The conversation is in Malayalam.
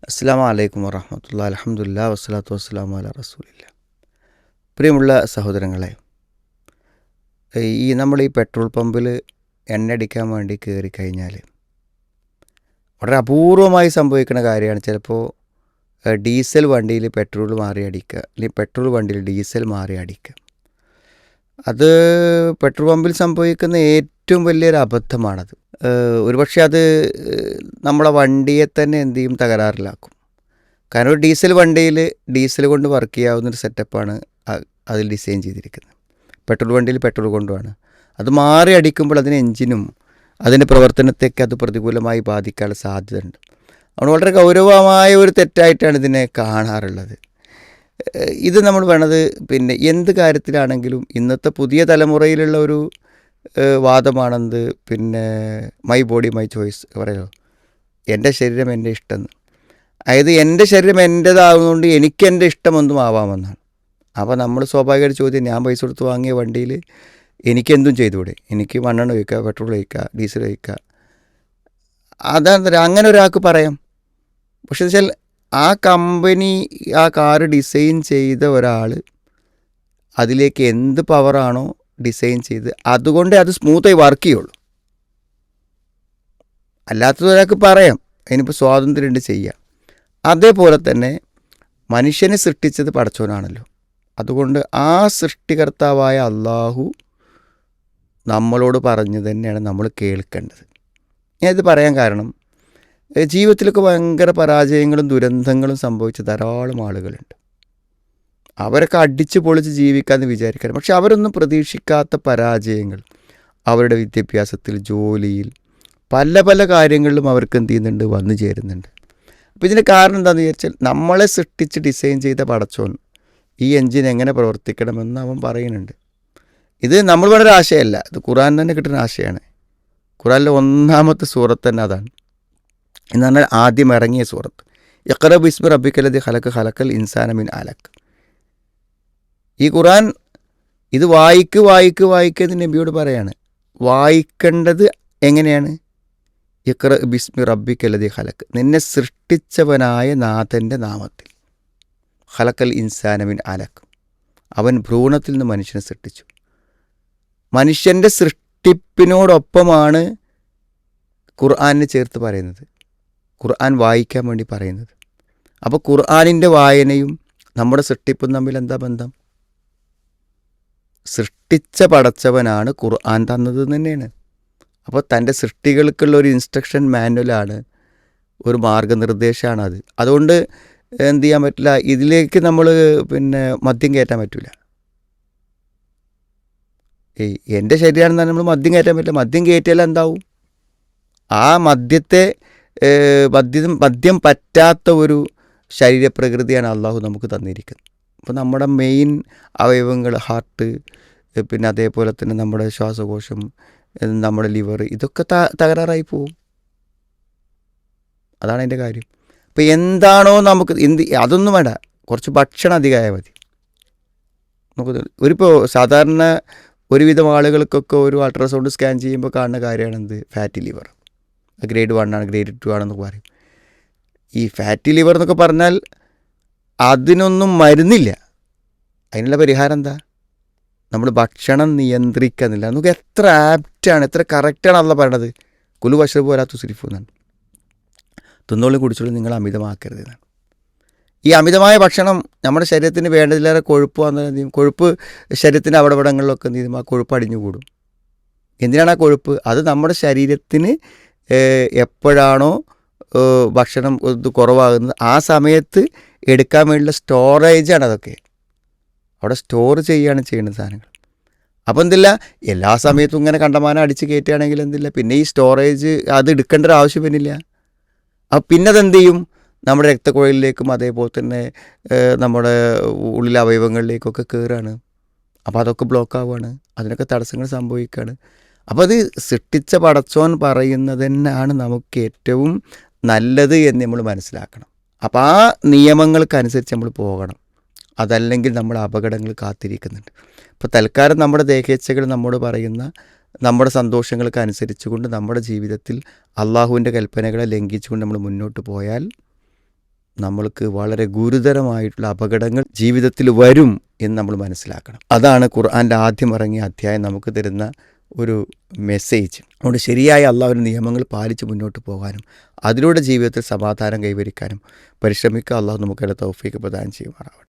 അസ്സലാമു അലൈക്കും വറഹ്മത്തുള്ളാഹി അൽഹംദുലില്ലാ വസ്സലാത്തു വസ്സലാമു അലാ റസൂലില്ലാ. പ്രിയമുള്ള സഹോദരങ്ങളെ, നമ്മൾ ഈ പെട്രോൾ പമ്പിൽ എണ്ണ അടിക്കാൻ വേണ്ടി കയറി കഴിഞ്ഞാൽ വളരെ അപൂർവമായി സംഭവിക്കുന്ന കാര്യമാണ്. ചിലപ്പോൾ ഡീസൽ വണ്ടിയിൽ പെട്രോൾ മാറി അടിക്കുക, അല്ലെങ്കിൽ പെട്രോൾ വണ്ടിയിൽ ഡീസൽ മാറി അടിക്കുക. അത് പെട്രോൾ പമ്പിൽ സംഭവിക്കുന്ന ഏറ്റവും വലിയൊരു അബദ്ധമാണത്. ഒരുപക്ഷെ അത് നമ്മളെ വണ്ടിയെ തന്നെ എന്ത് ചെയ്യും, തകരാറിലാക്കും. കാരണം ഒരു ഡീസൽ വണ്ടിയിൽ ഡീസൽ കൊണ്ട് വർക്ക് ചെയ്യാവുന്നൊരു സെറ്റപ്പാണ് അതിൽ ഡിസൈൻ ചെയ്തിരിക്കുന്നത്. പെട്രോൾ വണ്ടിയിൽ പെട്രോൾ കൊണ്ടുമാണ്. അത് മാറി അടിക്കുമ്പോൾ അതിന് എഞ്ചിനും അതിൻ്റെ പ്രവർത്തനത്തെയൊക്കെ അത് പ്രതികൂലമായി ബാധിക്കാനുള്ള സാധ്യതയുണ്ട്. അതുകൊണ്ട് വളരെ ഗൗരവമായ ഒരു തെറ്റായിട്ടാണ് ഇതിനെ കാണാറുള്ളത്. ഇത് നമ്മൾ വേണത് എന്ത് കാര്യത്തിലാണെങ്കിലും ഇന്നത്തെ പുതിയ തലമുറയിലുള്ള ഒരു വാദമാണെന്ത്, മൈ ബോഡി മൈ ചോയ്സ് പറയുമല്ലോ, എൻ്റെ ശരീരം എൻ്റെ ഇഷ്ടം. അതായത് എൻ്റെ ശരീരം എൻ്റേതാകുന്നതുകൊണ്ട് എനിക്ക് എൻ്റെ ഇഷ്ടമൊന്നും ആവാമെന്നാണ്. അപ്പോൾ നമ്മൾ സ്വാഭാവികമായിട്ട് ചോദ്യം, ഞാൻ പൈസ കൊടുത്ത് വാങ്ങിയ വണ്ടിയിൽ എനിക്കെന്തും ചെയ്തുകൂടെ? എനിക്ക് മണ്ണെണ്ണ ഒഴിക്കുക, പെട്രോൾ ഒഴിക്കുക, ഡീസൽ ഒഴിക്കുക. അതാണ് അങ്ങനെ ഒരാൾക്ക് പറയാം. പക്ഷെ വെച്ചാൽ ആ കമ്പനി ആ കാറ് ഡിസൈൻ ചെയ്ത ഒരാൾ അതിലേക്ക് എന്ത് പവറാണോ ഡിസൈൻ ചെയ്ത് അതുകൊണ്ടേ അത് സ്മൂത്തായി വർക്ക് ചെയ്യുള്ളൂ. അല്ലാത്തത് ഒരാൾക്ക് പറയാം, അതിനിപ്പോൾ സ്വാതന്ത്ര്യമുണ്ട് ചെയ്യാം. അതേപോലെ തന്നെ മനുഷ്യനെ സൃഷ്ടിച്ചത് പടച്ചോനാണല്ലോ. അതുകൊണ്ട് ആ സൃഷ്ടികർത്താവായ അള്ളാഹു നമ്മളോട് പറഞ്ഞു തന്നെയാണ് നമ്മൾ കേൾക്കേണ്ടത്. ഞാനിത് പറയാൻ കാരണം, ജീവിതത്തിലൊക്കെ ഭയങ്കര പരാജയങ്ങളും ദുരന്തങ്ങളും സംഭവിച്ച ധാരാളം ആളുകളുണ്ട്. അവരൊക്കെ അടിച്ചു പൊളിച്ച് ജീവിക്കാമെന്ന് വിചാരിക്കണം. പക്ഷെ അവരൊന്നും പ്രതീക്ഷിക്കാത്ത പരാജയങ്ങൾ അവരുടെ വിദ്യാഭ്യാസത്തിൽ, ജോലിയിൽ, പല പല കാര്യങ്ങളിലും അവർക്ക് എന്ത് ചെയ്യുന്നുണ്ട്, വന്നു ചേരുന്നുണ്ട്. അപ്പോൾ ഇതിന് കാരണം എന്താണെന്ന് വിചാരിച്ചാൽ, നമ്മളെ സൃഷ്ടിച്ച് ഡിസൈൻ ചെയ്ത പടച്ചോൻ ഈ എൻജിൻ എങ്ങനെ പ്രവർത്തിക്കണമെന്ന് അവൻ പറയുന്നുണ്ട്. ഇത് നമ്മൾ വളരെ ആശയമല്ല, ഇത് ഖുർആൻ തന്നെ കിട്ടുന്ന ആശയമാണ്. ഖുർആനിലെ 1-ാമത്തെ സൂറത്ത് തന്നെ അതാണ്. എന്ന് പറഞ്ഞാൽ ആദ്യം ഇറങ്ങിയ സൂറത്ത്, ഇഖ്റ ബിസ്മി റബ്ബിക്കല്ലദീ ഖലഖ ഖലഖൽ ഇൻസാന മിൻ അലഖ്. ഈ ഖുർആൻ ഇത് വായിക്ക് നബിയോട് പറയാണ്. വായിക്കേണ്ടത് എങ്ങനെയാണ്? ഇഖ്റ ബിസ്മി റബ്ബിക്കല്ലദീ ഖലഖ്, നിന്നെ സൃഷ്ടിച്ചവനായ നാഥൻ്റെ നാമത്തിൽ. ഖലഖൽ ഇൻസാന മിൻ അലഖ്, അവൻ ഭ്രൂണത്തിൽ നിന്ന് മനുഷ്യനെ സൃഷ്ടിച്ചു. മനുഷ്യൻ്റെ സൃഷ്ടിപ്പിനോടൊപ്പമാണ് ഖുർആനിനെ ചേർത്ത് പറയുന്നത്, ഖുർആൻ വായിക്കാൻ വേണ്ടി പറയുന്നത്. അപ്പോൾ ഖുർആനിൻ്റെ വായനയും നമ്മുടെ സൃഷ്ടിപ്പും തമ്മിൽ എന്താ ബന്ധം? സൃഷ്ടിച്ച പടച്ചവനാണ് ഖുർആൻ തന്നത് തന്നെയാണ്. അപ്പോൾ തൻ്റെ സൃഷ്ടികൾക്കുള്ള ഒരു ഇൻസ്ട്രക്ഷൻ മാനുവലാണ്, ഒരു മാർഗനിർദ്ദേശമാണ് അത്. അതുകൊണ്ട് എന്ത് ചെയ്യാൻ പറ്റില്ല, ഇതിലേക്ക് നമ്മൾ മദ്യം കയറ്റാൻ പറ്റില്ല. എൻ്റെ ശരീരമാണെന്ന് നമ്മൾ മദ്യം കയറ്റാൻ പറ്റില്ല. മദ്യം കയറ്റിയാൽ എന്താവും? ആ മദ്യം പറ്റാത്ത ഒരു ശരീരപ്രകൃതിയാണ് അള്ളാഹു നമുക്ക് തന്നിരിക്കുന്നത്. അപ്പോൾ നമ്മുടെ മെയിൻ അവയവങ്ങൾ, ഹാർട്ട്, അതേപോലെ തന്നെ നമ്മുടെ ശ്വാസകോശം, നമ്മുടെ ലിവർ, ഇതൊക്കെ തകരാറായി പോവും. അതാണ് അതിൻ്റെ കാര്യം. അപ്പോൾ എന്താണോ നമുക്ക് അതൊന്നും വേണ്ട, കുറച്ച് ഭക്ഷണം അധികമായാൽ മതി. ഇപ്പോൾ സാധാരണ ഒരുവിധം ആളുകൾക്കൊക്കെ ഒരു അൾട്രാസൗണ്ട് സ്കാൻ ചെയ്യുമ്പോൾ കാണുന്ന കാര്യമാണ് ഫാറ്റി ലിവർ. ഗ്രേഡ് 1 ആണ്, ഗ്രേഡ് 2 ആണെന്നൊക്കെ പറയും. ഈ ഫാറ്റി ലിവർ എന്നൊക്കെ പറഞ്ഞാൽ അതിനൊന്നും മരുന്നില്ല. അതിനുള്ള പരിഹാരം എന്താ? നമ്മൾ ഭക്ഷണം നിയന്ത്രിക്കുന്നില്ല. നമുക്ക് എത്ര ആപ്റ്റാണ്, എത്ര കറക്റ്റാണ് അല്ല പറയണത്. കുലു വശപ്പ് വരാത്ത സുരിഫു എന്നാണ്. തിന്നോളും കുടിച്ചോളും, നിങ്ങൾ അമിതമാക്കരുത് എന്നാണ്. ഈ അമിതമായ ഭക്ഷണം നമ്മുടെ ശരീരത്തിന് വേണ്ടതിലേറെ കൊഴുപ്പ് വന്നാൽ കൊഴുപ്പ് ശരീരത്തിൻ്റെ അവിടങ്ങളിലൊക്കെ എന്ത് ചെയ്യും, ആ കൊഴുപ്പ് അടിഞ്ഞു കൂടും. എന്തിനാണ് ആ കൊഴുപ്പ്? അത് നമ്മുടെ ശരീരത്തിന് എപ്പോഴാണോ ഭക്ഷണം ഇത് കുറവാകുന്നത് ആ സമയത്ത് എടുക്കാൻ വേണ്ടിയുള്ള സ്റ്റോറേജാണ്. അതൊക്കെ അവിടെ സ്റ്റോർ ചെയ്യുകയാണ് ചെയ്യുന്ന സാധനങ്ങൾ. അപ്പോൾ എന്തില്ല, എല്ലാ സമയത്തും ഇങ്ങനെ കണ്ടമാനം അടിച്ച് കയറ്റുകയാണെങ്കിൽ എന്തില്ല, പിന്നെ ഈ സ്റ്റോറേജ് അത് എടുക്കേണ്ട ഒരു ആവശ്യം പിന്നില്ല. അപ്പോൾ പിന്നെ അതെന്ത് ചെയ്യും, നമ്മുടെ രക്തക്കുഴലിലേക്കും അതേപോലെ തന്നെ നമ്മുടെ ഉള്ളിലെ അവയവങ്ങളിലേക്കൊക്കെ കയറുകയാണ്. അപ്പോൾ അതൊക്കെ ബ്ലോക്ക് ആവുകയാണ്, അതിനൊക്കെ തടസ്സങ്ങൾ സംഭവിക്കുകയാണ്. അപ്പോൾ അത് സൃഷ്ടിച്ച പടച്ചോൻ പറയുന്നത് തന്നെയാണ് നമുക്ക് ഏറ്റവും നല്ലത് എന്ന് നമ്മൾ മനസ്സിലാക്കണം. അപ്പോൾ ആ നിയമങ്ങൾക്കനുസരിച്ച് നമ്മൾ പോകണം. അതല്ലെങ്കിൽ നമ്മൾ അപകടങ്ങൾ കാത്തിരിക്കുന്നുണ്ട്. ഇപ്പോൾ തൽക്കാലം നമ്മുടെ ദേഹേച്ഛകൾ നമ്മോട് പറയുന്ന നമ്മുടെ സന്തോഷങ്ങൾക്ക് അനുസരിച്ചുകൊണ്ട് നമ്മുടെ ജീവിതത്തിൽ അള്ളാഹുവിൻ്റെ കൽപ്പനകളെ ലംഘിച്ചുകൊണ്ട് നമ്മൾ മുന്നോട്ട് പോയാൽ നമ്മൾക്ക് വളരെ ഗുരുതരമായിട്ടുള്ള അപകടങ്ങൾ ജീവിതത്തിൽ വരും എന്ന് നമ്മൾ മനസ്സിലാക്കണം. അതാണ് ഖുർആൻ്റെ ആദ്യം ഇറങ്ങിയ അധ്യായം നമുക്ക് തരുന്ന ഒരു മെസ്സേജ്. അതുകൊണ്ട് ശരിയായ അള്ളാഹുവിൻ്റെ നിയമങ്ങൾ പാലിച്ച് മുന്നോട്ട് പോകാനും അതിലൂടെ ജീവിതത്തിൽ സമാധാനം കൈവരിക്കാനും പരിശ്രമിക്കുക. അള്ളാഹു നമുക്കെല്ലാം തൗഫീഖ് പ്രദാനം ചെയ്യുമാറാവട്ടെ.